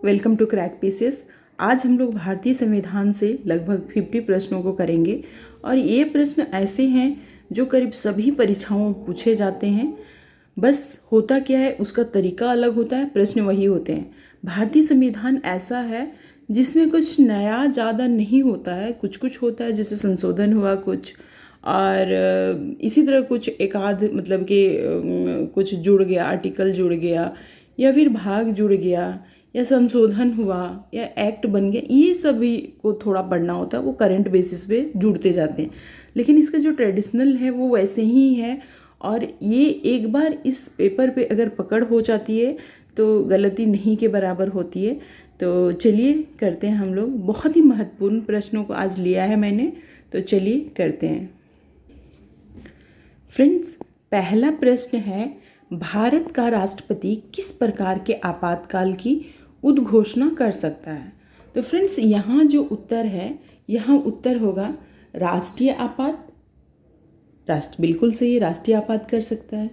Welcome to crack pieces. आज हम लोग भारतीय संविधान से लगभग 50 प्रश्नों को करेंगे और ये प्रश्न ऐसे हैं जो करीब सभी परीक्षाओं में पूछे जाते हैं। बस होता क्या है, उसका तरीका अलग होता है, प्रश्न वही होते हैं। भारतीय संविधान ऐसा है जिसमें कुछ नया ज़्यादा नहीं होता है, कुछ कुछ होता है, जैसे संशोधन हुआ कुछ, और इसी तरह कुछ एक आध मतलब कि कुछ जुड़ गया, आर्टिकल जुड़ गया या फिर भाग जुड़ गया या संशोधन हुआ या एक्ट बन गया, ये सभी को थोड़ा पढ़ना होता है। वो करंट बेसिस पे जुड़ते जाते हैं, लेकिन इसका जो ट्रेडिशनल है वो वैसे ही है। और ये एक बार इस पेपर पे अगर पकड़ हो जाती है तो गलती नहीं के बराबर होती है। तो चलिए करते हैं हम लोग। बहुत ही महत्वपूर्ण प्रश्नों को आज लिया है मैंने, तो चलिए करते हैं। फ्रेंड्स, पहला प्रश्न है, भारत का राष्ट्रपति किस प्रकार के आपातकाल की उद्घोषणा कर सकता है? तो फ्रेंड्स, यहाँ जो उत्तर है, यहाँ उत्तर होगा राष्ट्रीय आपात। बिल्कुल सही, राष्ट्रीय आपात कर सकता है।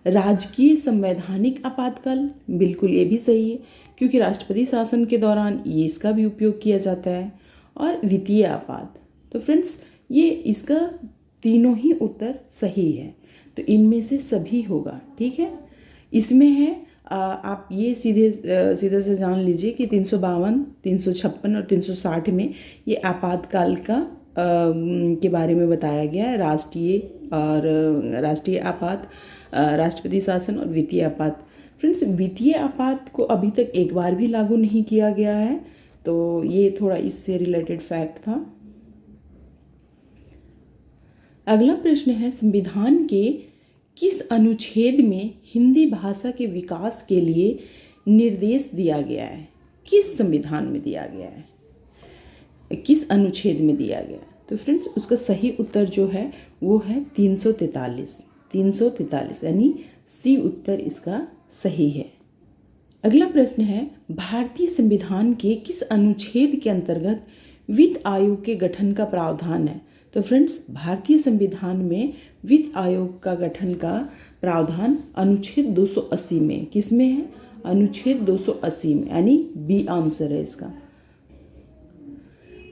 राजकीय संवैधानिक आपातकाल, बिल्कुल ये भी सही है, क्योंकि राष्ट्रपति शासन के दौरान ये इसका भी उपयोग किया जाता है। और वित्तीय आपात, तो फ्रेंड्स ये इसका तीनों ही उत्तर सही है, तो इनमें से सभी होगा। ठीक है, इसमें है आप ये सीधे से जान लीजिए कि 352, 356 और 360 में ये आपातकाल का के बारे में बताया गया है। राष्ट्रीय आपात, राष्ट्रपति शासन और वित्तीय आपात। फ्रेंड्स, वित्तीय आपात को अभी तक एक बार भी लागू नहीं किया गया है, तो ये थोड़ा इससे रिलेटेड फैक्ट था। अगला प्रश्न है, संविधान के किस अनुच्छेद में हिंदी भाषा के विकास के लिए निर्देश दिया गया है? किस संविधान में दिया गया है, किस अनुच्छेद में दिया गया है? तो फ्रेंड्स, उसका सही उत्तर जो है वो है 343 यानी सी उत्तर इसका सही है। अगला प्रश्न है, भारतीय संविधान के किस अनुच्छेद के अंतर्गत वित्त आयोग के गठन का प्रावधान है? तो फ्रेंड्स, भारतीय संविधान में वित्त आयोग का गठन का प्रावधान अनुच्छेद 280 में, किस में है? अनुच्छेद 280 में, यानी बी आंसर है इसका।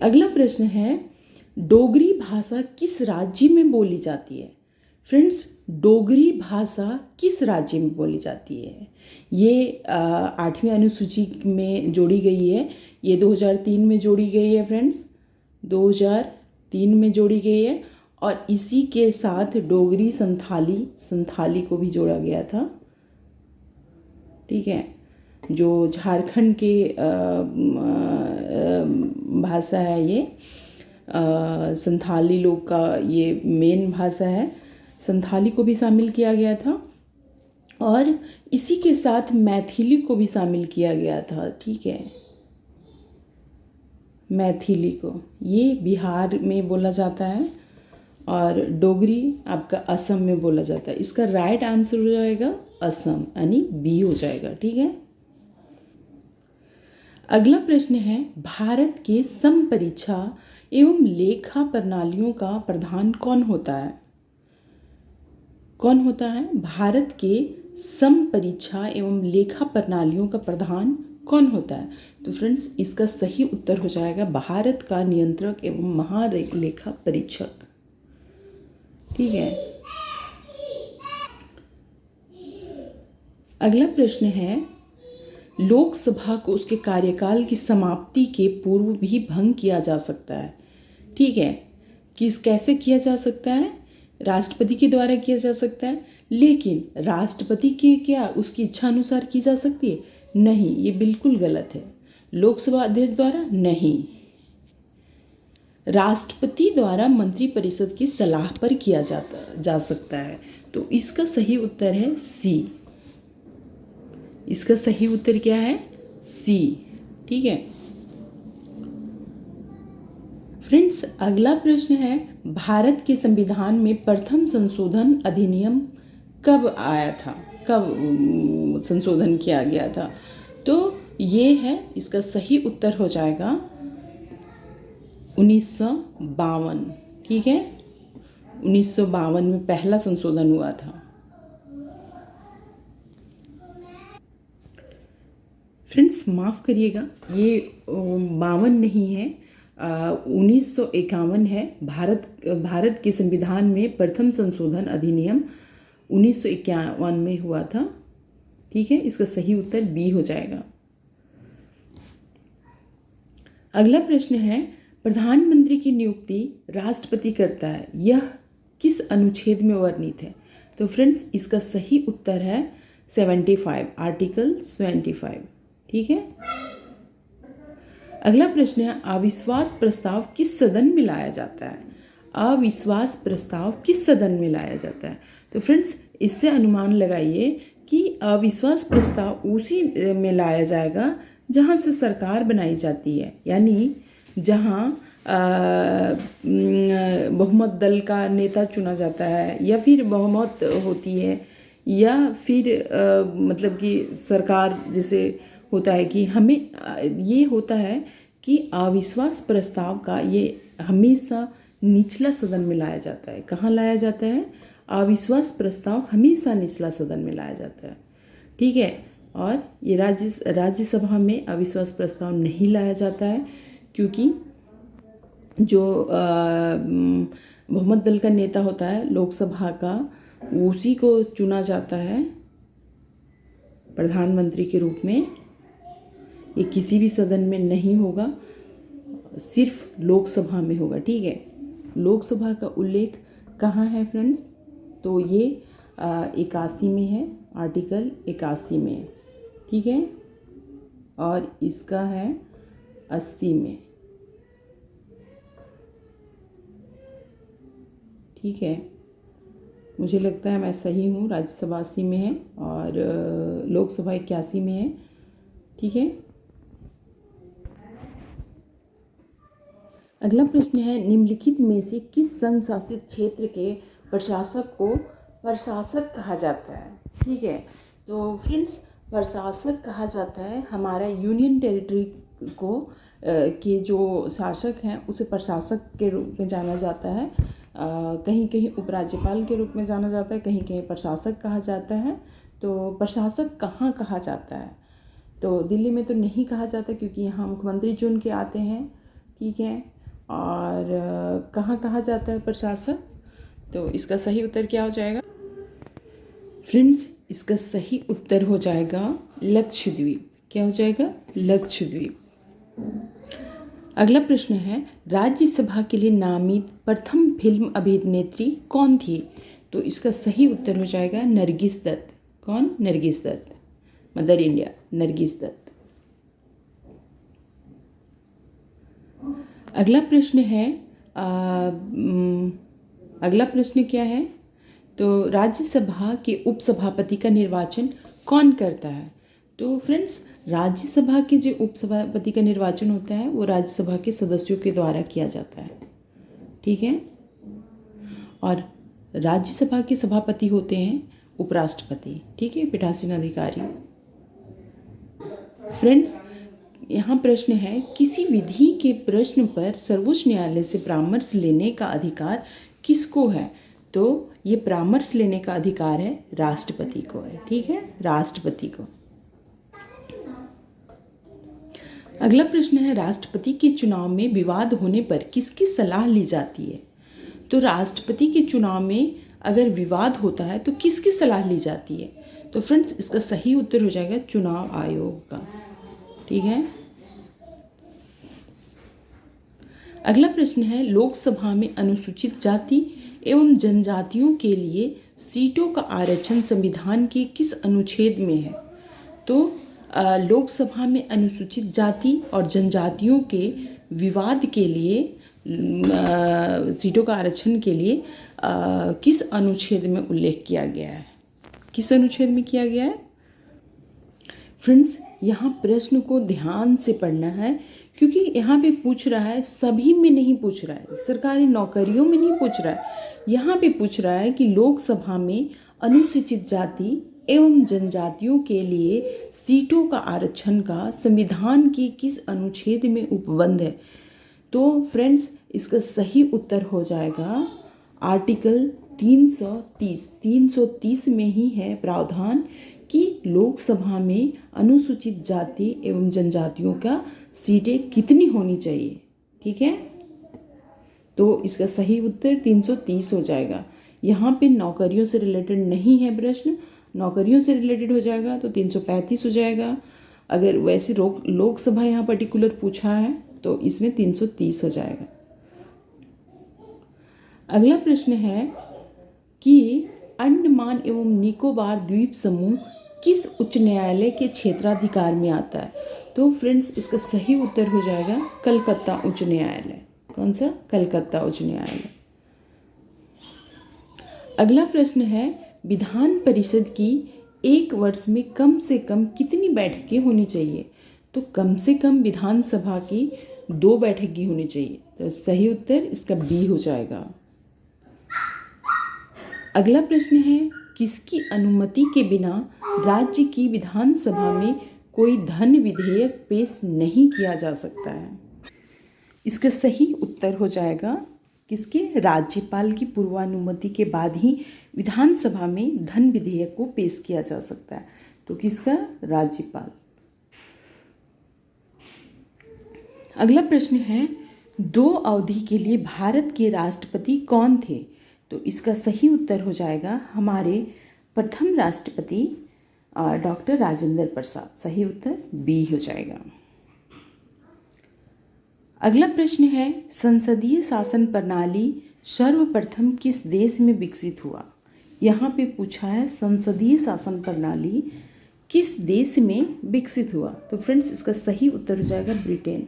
अगला प्रश्न है, डोगरी भाषा किस राज्य में बोली जाती है? फ्रेंड्स, डोगरी भाषा किस राज्य में बोली जाती है? ये 8वीं अनुसूची में जोड़ी गई है, ये 2003 में जोड़ी गई है। फ्रेंड्स, 2003 में जोड़ी गई है, और इसी के साथ डोगरी संथाली को भी जोड़ा गया था। ठीक है, जो झारखंड के भाषा है, ये संथाली लोग का ये मेन भाषा है। संथाली को भी शामिल किया गया था, और इसी के साथ मैथिली को भी शामिल किया गया था। ठीक है, मैथिली को ये बिहार में बोला जाता है, और डोगरी आपका असम में बोला जाता है। इसका राइट आंसर हो जाएगा असम, यानी बी हो जाएगा। ठीक है, अगला प्रश्न है, भारत के समपरीक्षा एवं लेखा प्रणालियों का प्रधान कौन होता है? कौन होता है? भारत के समपरीक्षा एवं लेखा प्रणालियों का प्रधान कौन होता है? तो फ्रेंड्स, इसका सही उत्तर हो जाएगा भारत का नियंत्रक एवं महालेखा परीक्षक। ठीक है, अगला प्रश्न है, लोकसभा को उसके कार्यकाल की समाप्ति के पूर्व भी भंग किया जा सकता है। ठीक है, कैसे किया जा सकता है? राष्ट्रपति के द्वारा किया जा सकता है, लेकिन राष्ट्रपति की क्या उसकी इच्छा अनुसार की जा सकती है? नहीं, ये बिल्कुल गलत है। लोकसभा अध्यक्ष द्वारा नहीं, राष्ट्रपति द्वारा मंत्रिपरिषद की सलाह पर किया जा सकता है। तो इसका सही उत्तर है सी। इसका सही उत्तर क्या है? सी। ठीक है फ्रेंड्स, अगला प्रश्न है, भारत के संविधान में प्रथम संशोधन अधिनियम कब आया था? कब संशोधन किया गया था? तो ये है, इसका सही उत्तर हो जाएगा 1952। ठीक है, 1952 में पहला संशोधन हुआ था। फ्रेंड्स माफ़ करिएगा, ये 52 नहीं है, 1951 है। भारत के संविधान में प्रथम संशोधन अधिनियम 1951 में हुआ था। ठीक है, इसका सही उत्तर बी हो जाएगा। अगला प्रश्न है, प्रधानमंत्री की नियुक्ति राष्ट्रपति करता है, यह किस अनुच्छेद में वर्णित है? तो फ्रेंड्स इसका सही उत्तर है 75, आर्टिकल 75। ठीक है। अगला प्रश्न है, अविश्वास प्रस्ताव किस सदन में लाया जाता है? अविश्वास प्रस्ताव किस सदन में लाया जाता है? तो फ्रेंड्स इससे अनुमान लगाइए कि अविश्वास प्रस्ताव उसी में लाया जाएगा जहाँ से सरकार बनाई जाती है, यानी जहाँ बहुमत दल का नेता चुना जाता है, या फिर बहुमत होती है, या फिर मतलब कि सरकार जैसे होता है कि हमें ये होता है कि अविश्वास प्रस्ताव का ये हमेशा निचला सदन में लाया जाता है। कहाँ लाया जाता है? अविश्वास प्रस्ताव हमेशा निचला सदन में लाया जाता है। ठीक है। और ये राज्यसभा में अविश्वास प्रस्ताव नहीं लाया जाता है, क्योंकि जो बहुमत दल का नेता होता है लोकसभा का, उसी को चुना जाता है प्रधानमंत्री के रूप में। ये किसी भी सदन में नहीं होगा, सिर्फ लोकसभा में होगा। ठीक है। लोकसभा का उल्लेख कहाँ है फ्रेंड्स? तो ये 81 में है, आर्टिकल 81 में है। ठीक है। और इसका है 80 में। ठीक है, मुझे लगता है मैं सही हूँ। राज्यसभा 80 में है और लोकसभा 81 में है। ठीक है। अगला प्रश्न है, निम्नलिखित में से किस संघ शासित क्षेत्र के प्रशासक को प्रशासक कहा जाता है? ठीक है। तो फ्रेंड्स प्रशासक कहा जाता है हमारा यूनियन टेरिटरी को के जो शासक हैं उसे प्रशासक के रूप में जाना जाता है। कहीं कहीं उपराज्यपाल के रूप में जाना जाता है, कहीं कहीं प्रशासक कहा जाता है। तो प्रशासक कहाँ कहा जाता है? तो दिल्ली में तो नहीं कहा जाता, क्योंकि यहाँ मुख्यमंत्री चुन के आते हैं। ठीक है। और कहाँ कहा जाता है प्रशासक? तो इसका सही उत्तर क्या हो जाएगा फ्रेंड्स? इसका सही उत्तर हो जाएगा लक्षद्वीप। क्या हो जाएगा? लक्षद्वीप। अगला प्रश्न है, राज्यसभा के लिए नामित प्रथम फिल्म अभिनेत्री कौन थी? तो इसका सही उत्तर हो जाएगा नरगिस दत्त। कौन? नरगिस दत्त। Mother India Nargis Dutt. अगला प्रश्न है, अगला प्रश्न क्या है? तो राज्यसभा के उपसभापति का निर्वाचन कौन करता है? तो फ्रेंड्स राज्यसभा के जो उपसभापति का निर्वाचन होता है वो राज्यसभा के सदस्यों के द्वारा किया जाता है। ठीक है। और राज्यसभा के सभापति होते हैं उपराष्ट्रपति। ठीक है, पीठासीन अधिकारी। फ्रेंड्स यहाँ प्रश्न है, किसी विधि के प्रश्न पर सर्वोच्च न्यायालय से परामर्श लेने का अधिकार किसको है? तो ये परामर्श लेने का अधिकार है राष्ट्रपति को है। ठीक है, राष्ट्रपति को। अगला प्रश्न है, राष्ट्रपति के चुनाव में विवाद होने पर किसकी सलाह ली जाती है? तो राष्ट्रपति के चुनाव में अगर विवाद होता है तो किसकी सलाह ली जाती है? तो फ्रेंड्स इसका सही उत्तर हो जाएगा चुनाव आयोग का। ठीक है। अगला प्रश्न है, लोकसभा में अनुसूचित जाति एवं जनजातियों के लिए सीटों का आरक्षण संविधान के किस अनुच्छेद में है? तो लोकसभा में अनुसूचित जाति और जनजातियों के विवाद के लिए सीटों का आरक्षण के लिए किस अनुच्छेद में उल्लेख किया गया है? किस अनुच्छेद में किया गया है? फ्रेंड्स यहाँ प्रश्न को ध्यान से पढ़ना है, क्योंकि यहाँ पे पूछ रहा है, सभी में नहीं पूछ रहा है, सरकारी नौकरियों में नहीं पूछ रहा है। यहाँ पे पूछ रहा है कि लोकसभा में अनुसूचित जाति एवं जनजातियों के लिए सीटों का आरक्षण का संविधान के किस अनुच्छेद में उपबंध है? तो फ्रेंड्स इसका सही उत्तर हो जाएगा आर्टिकल 330 में ही है प्रावधान कि लोकसभा में अनुसूचित जाति एवं जनजातियों का सीटें कितनी होनी चाहिए। ठीक है, तो इसका सही उत्तर 330 हो जाएगा। यहाँ पे नौकरियों से रिलेटेड नहीं है प्रश्न, नौकरियों से रिलेटेड हो जाएगा तो 335 हो जाएगा। अगर वैसे लोकसभा यहाँ पर्टिकुलर पूछा है तो इसमें 330 हो जाएगा। अगला प्रश्न है कि अंडमान एवं निकोबार द्वीप समूह किस उच्च न्यायालय के क्षेत्राधिकार में आता है। तो फ्रेंड्स इसका सही उत्तर हो जाएगा कलकत्ता उच्च न्यायालय। कौन सा? कलकत्ता उच्च न्यायालय। अगला प्रश्न है विधान परिषद की एक वर्ष में कम से कम कितनी बैठकें होनी चाहिए। तो कम से कम विधानसभा की 2 बैठकें होनी चाहिए। तो सही उत्तर इसका बी हो जाएगा। अगला प्रश्न है किसकी अनुमति के बिना राज्य की विधानसभा में कोई धन विधेयक पेश नहीं किया जा सकता है। इसका सही उत्तर हो जाएगा किसके? राज्यपाल की पूर्वानुमति के बाद ही विधानसभा में धन विधेयक को पेश किया जा सकता है। तो किसका? राज्यपाल। अगला प्रश्न है 2 अवधि के लिए भारत के राष्ट्रपति कौन थे। तो इसका सही उत्तर हो जाएगा हमारे प्रथम राष्ट्रपति डॉक्टर राजेंद्र प्रसाद। सही उत्तर बी हो जाएगा। अगला प्रश्न है संसदीय शासन प्रणाली सर्वप्रथम किस देश में विकसित हुआ। यहाँ पे पूछा है संसदीय शासन प्रणाली किस देश में विकसित हुआ। तो फ्रेंड्स इसका सही उत्तर हो जाएगा ब्रिटेन।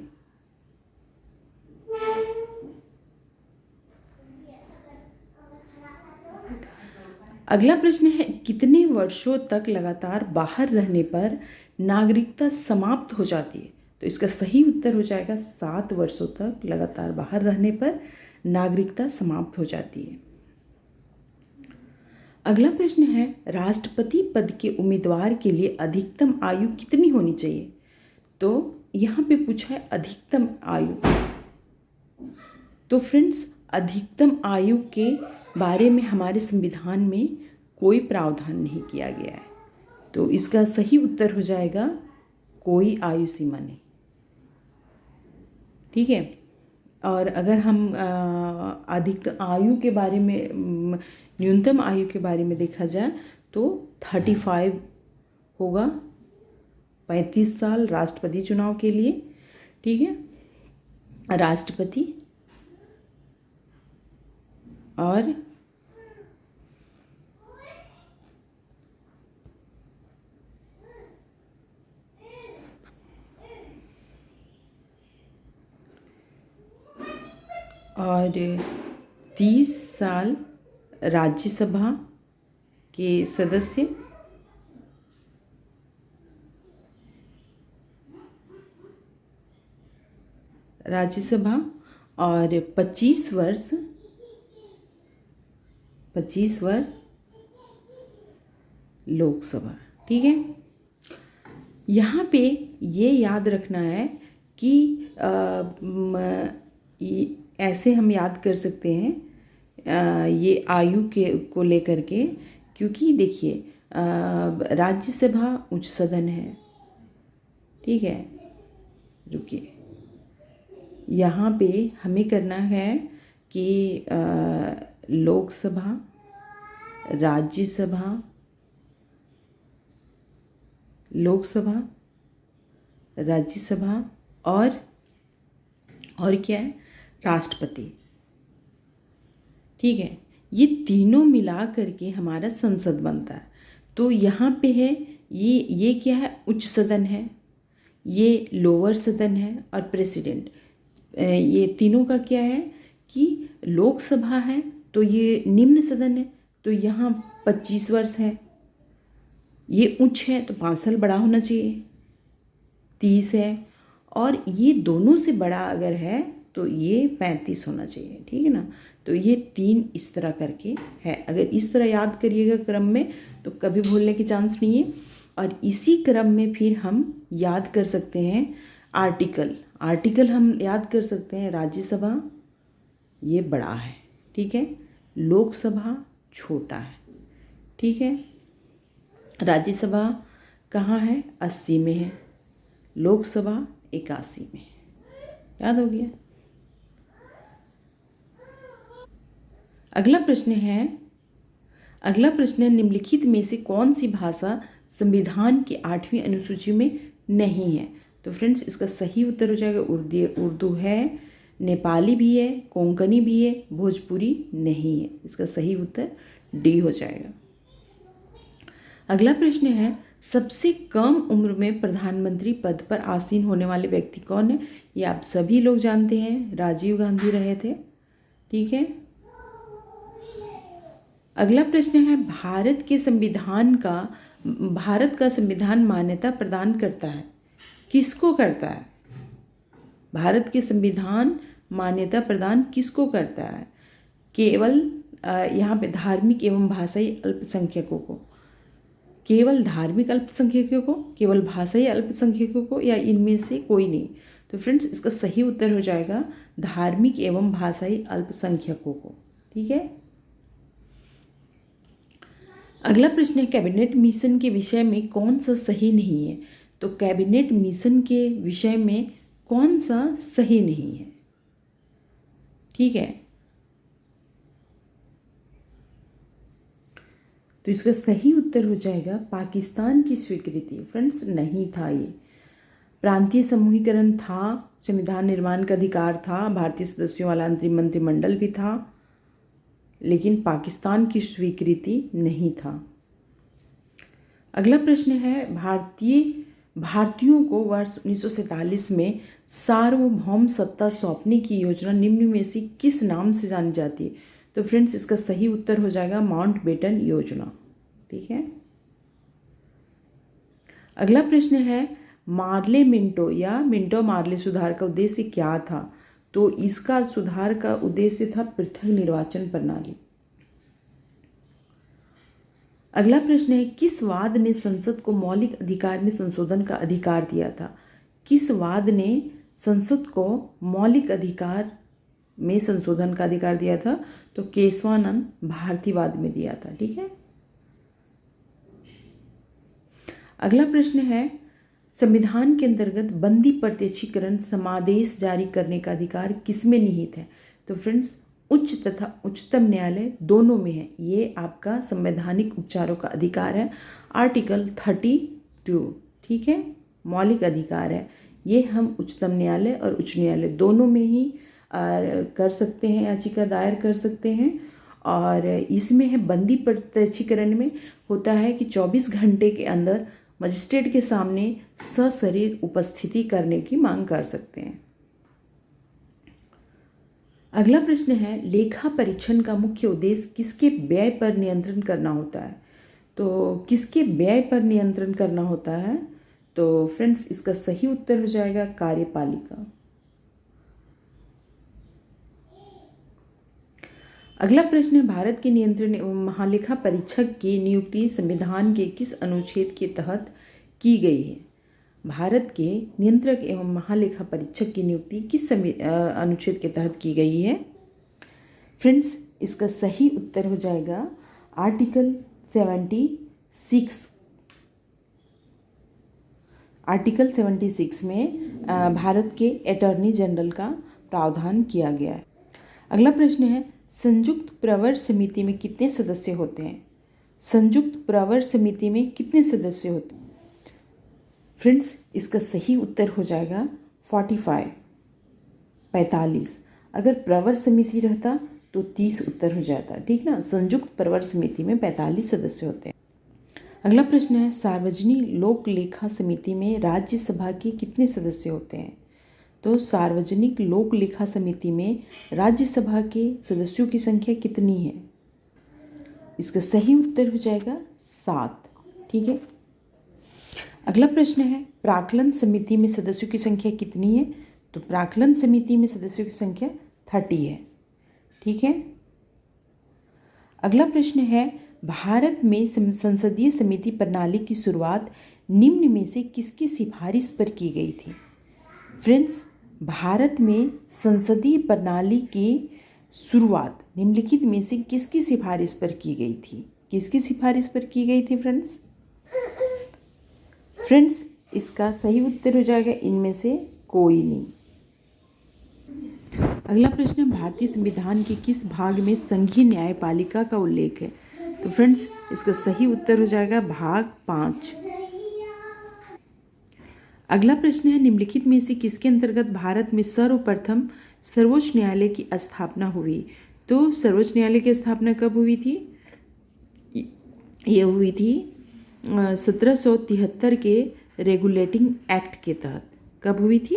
अगला प्रश्न है कितने वर्षों तक लगातार बाहर रहने पर नागरिकता समाप्त हो जाती है। तो इसका सही उत्तर हो जाएगा 7 वर्षों तक लगातार बाहर रहने पर नागरिकता समाप्त हो जाती है। अगला प्रश्न है राष्ट्रपति पद के उम्मीदवार के लिए अधिकतम आयु कितनी होनी चाहिए। तो यहाँ पे पूछा है अधिकतम आयु। तो फ्रेंड्स अधिकतम आयु के बारे में हमारे संविधान में कोई प्रावधान नहीं किया गया है। तो इसका सही उत्तर हो जाएगा कोई आयु सीमा नहीं। ठीक है, और अगर हम अधिकतम आयु के बारे में न्यूनतम आयु के बारे में देखा जाए तो 35 होगा, 35 साल राष्ट्रपति चुनाव के लिए। ठीक है, राष्ट्रपति और और 30 साल राज्यसभा के सदस्य, राज्यसभा और 25 वर्ष लोकसभा। ठीक है, यहाँ पे ये याद रखना है कि ऐसे हम याद कर सकते हैं ये आयु को लेकर के, क्योंकि देखिए राज्यसभा उच्च सदन है। ठीक है, रुकिए, यहाँ पे हमें करना है कि लोकसभा, राज्यसभा, लोकसभा, राज्यसभा और क्या है, राष्ट्रपति। ठीक है, ये तीनों मिला करके हमारा संसद बनता है। तो यहाँ पे है ये क्या है, उच्च सदन है, ये लोअर सदन है और प्रेसिडेंट। ये तीनों का क्या है कि लोकसभा है तो ये निम्न सदन है, तो यहाँ 25 वर्ष है। ये उच्च है तो 5 साल बड़ा होना चाहिए, 30 है, और ये दोनों से बड़ा अगर है तो ये 35 होना चाहिए। ठीक है ना, तो ये 3 इस तरह करके है। अगर इस तरह याद करिएगा क्रम में तो कभी भूलने की चांस नहीं है। और इसी क्रम में फिर हम याद कर सकते हैं आर्टिकल हम याद कर सकते हैं। राज्यसभा ये बड़ा है, ठीक है, लोकसभा छोटा है। ठीक है, राज्यसभा कहाँ है? 80 में है। लोकसभा 81 में है। याद हो गया। अगला प्रश्न है निम्नलिखित में से कौन सी भाषा संविधान की 8वीं अनुसूची में नहीं है? तो फ्रेंड्स इसका सही उत्तर हो जाएगा उर्दू है, नेपाली भी है, कोंकणी भी है, भोजपुरी नहीं है। इसका सही उत्तर डी हो जाएगा। अगला प्रश्न है सबसे कम उम्र में प्रधानमंत्री पद पर आसीन होने वाले व्यक्ति कौन है? ये आप सभी लोग जानते हैं, राजीव गांधी रहे थे। ठीक है। अगला प्रश्न है भारत का संविधान मान्यता प्रदान करता है, किसको करता है? भारत के संविधान मान्यता प्रदान किसको करता है? केवल यहाँ पे धार्मिक एवं भाषाई अल्पसंख्यकों को, केवल धार्मिक अल्पसंख्यकों को, केवल भाषाई अल्पसंख्यकों को, या इनमें से कोई नहीं? तो फ्रेंड्स इसका सही उत्तर हो जाएगा धार्मिक एवं भाषाई अल्पसंख्यकों को। ठीक है। अगला प्रश्न है कैबिनेट मिशन के विषय में कौन सा सही नहीं है? तो कैबिनेट मिशन के विषय में कौन सा सही नहीं है? ठीक है। तो इसका सही उत्तर हो जाएगा पाकिस्तान की स्वीकृति। फ्रेंड्स नहीं था ये। प्रांतीय समूहीकरण था, संविधान निर्माण का अधिकार था, भारतीय सदस्यों वाला अंतरिम मंत्रिमंडल भी था, लेकिन पाकिस्तान की स्वीकृति नहीं था। अगला प्रश्न है भारतीयों को वर्ष 1947 में सार्वभौम सत्ता सौंपने की योजना निम्न में से किस नाम से जानी जाती है? तो फ्रेंड्स इसका सही उत्तर हो जाएगा माउंटबेटन योजना। ठीक है। अगला प्रश्न है मार्ले मिंटो या मिंटो मार्ले सुधार का उद्देश्य क्या था? तो इसका सुधार का उद्देश्य था पृथक निर्वाचन प्रणाली। अगला प्रश्न है किस वाद ने संसद को मौलिक अधिकार में संशोधन का अधिकार दिया था? किस वाद ने संसद को मौलिक अधिकार में संशोधन का अधिकार दिया था? तो केशवानंद भारतीवाद में दिया था। ठीक है। अगला प्रश्न है संविधान के अंतर्गत बंदी प्रत्यक्षीकरण समादेश जारी करने का अधिकार किसमें निहित है? तो फ्रेंड्स उच्च तथा उच्चतम न्यायालय दोनों में है। ये आपका संवैधानिक उपचारों का अधिकार है, आर्टिकल 32। ठीक है। मौलिक अधिकार है ये, हम उच्चतम न्यायालय और उच्च न्यायालय दोनों में ही कर सकते हैं, याचिका दायर कर सकते हैं। और इसमें है बंदी प्रत्यक्षीकरण में होता है कि 24 घंटे के अंदर मजिस्ट्रेट के सामने सशरीर उपस्थिति करने की मांग कर सकते हैं। अगला प्रश्न है लेखा परीक्षण का मुख्य उद्देश्य किसके व्यय पर नियंत्रण करना होता है? तो किसके व्यय पर नियंत्रण करना होता है? तो फ्रेंड्स इसका सही उत्तर हो जाएगा कार्यपालिका। अगला प्रश्न है भारत के नियंत्रण एवं महालेखा परीक्षक की नियुक्ति संविधान के किस अनुच्छेद के तहत की गई है? भारत के नियंत्रक एवं महालेखा परीक्षक की नियुक्ति किस अनुच्छेद के तहत की गई है? फ्रेंड्स इसका सही उत्तर हो जाएगा आर्टिकल 76। आर्टिकल 76 में भारत के अटॉर्नी जनरल का प्रावधान किया गया है। अगला प्रश्न है संयुक्त प्रवर समिति में कितने सदस्य होते हैं? संयुक्त प्रवर समिति में कितने सदस्य होते हैं? फ्रेंड्स इसका सही उत्तर हो जाएगा 45। अगर प्रवर समिति रहता तो 30 उत्तर हो जाता। ठीक ना। संयुक्त प्रवर समिति में 45 सदस्य होते हैं। अगला प्रश्न है सार्वजनिक लोक लेखा समिति में राज्यसभा के कितने सदस्य होते हैं? तो सार्वजनिक लोक लेखा समिति में राज्यसभा के सदस्यों की संख्या कितनी है? इसका सही उत्तर हो जाएगा 7। ठीक है। अगला प्रश्न है प्राक्कलन समिति में सदस्यों की संख्या कितनी है? तो प्राक्कलन समिति में सदस्यों की संख्या 30 है। ठीक है। अगला प्रश्न है भारत में संसदीय समिति प्रणाली की शुरुआत निम्न में से किसकी सिफारिश पर की गई थी? फ्रेंड्स भारत में संसदीय प्रणाली की शुरुआत निम्नलिखित में से किसकी सिफारिश पर की गई थी? किसकी सिफारिश पर की गई थी फ्रेंड्स? फ्रेंड्स, इसका सही उत्तर हो जाएगा इनमें से कोई नहीं। अगला प्रश्न है, भारतीय संविधान के किस भाग में संघीय न्यायपालिका का उल्लेख है? तो फ्रेंड्स, इसका सही उत्तर हो जाएगा भाग 5। अगला प्रश्न है, निम्नलिखित में से किसके अंतर्गत भारत में सर्वप्रथम सर्वोच्च न्यायालय की स्थापना हुई? तो सर्वोच्च न्यायालय की स्थापना कब हुई थी? ये हुई थी 1773 के रेगुलेटिंग एक्ट के तहत। कब हुई थी?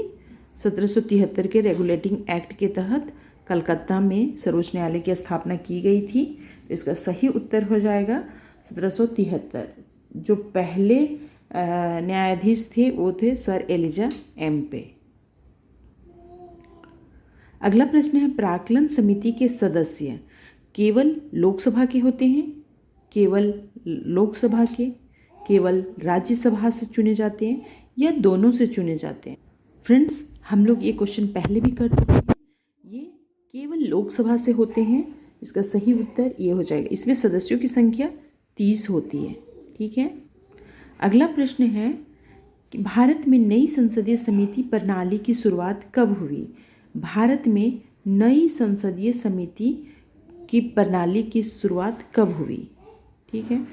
1773 के रेगुलेटिंग एक्ट के तहत कलकत्ता में सर्वोच्च न्यायालय की स्थापना की गई थी। तो इसका सही उत्तर हो जाएगा 1773। जो पहले न्यायाधीश थे वो थे सर एलिजा एम्पे। अगला प्रश्न है, प्राक्कलन समिति के सदस्य केवल लोकसभा के होते हैं, केवल लोकसभा के, केवल राज्यसभा से चुने जाते हैं, या दोनों से चुने जाते हैं? फ्रेंड्स, हम लोग ये क्वेश्चन पहले भी कर चुके हैं। ये केवल लोकसभा से होते हैं। इसका सही उत्तर ये हो जाएगा। इसमें सदस्यों की संख्या 30 होती है। ठीक है। अगला प्रश्न है कि भारत में नई संसदीय समिति प्रणाली की शुरुआत कब हुई? भारत में नई संसदीय समिति की प्रणाली की शुरुआत कब हुई? ठीक है।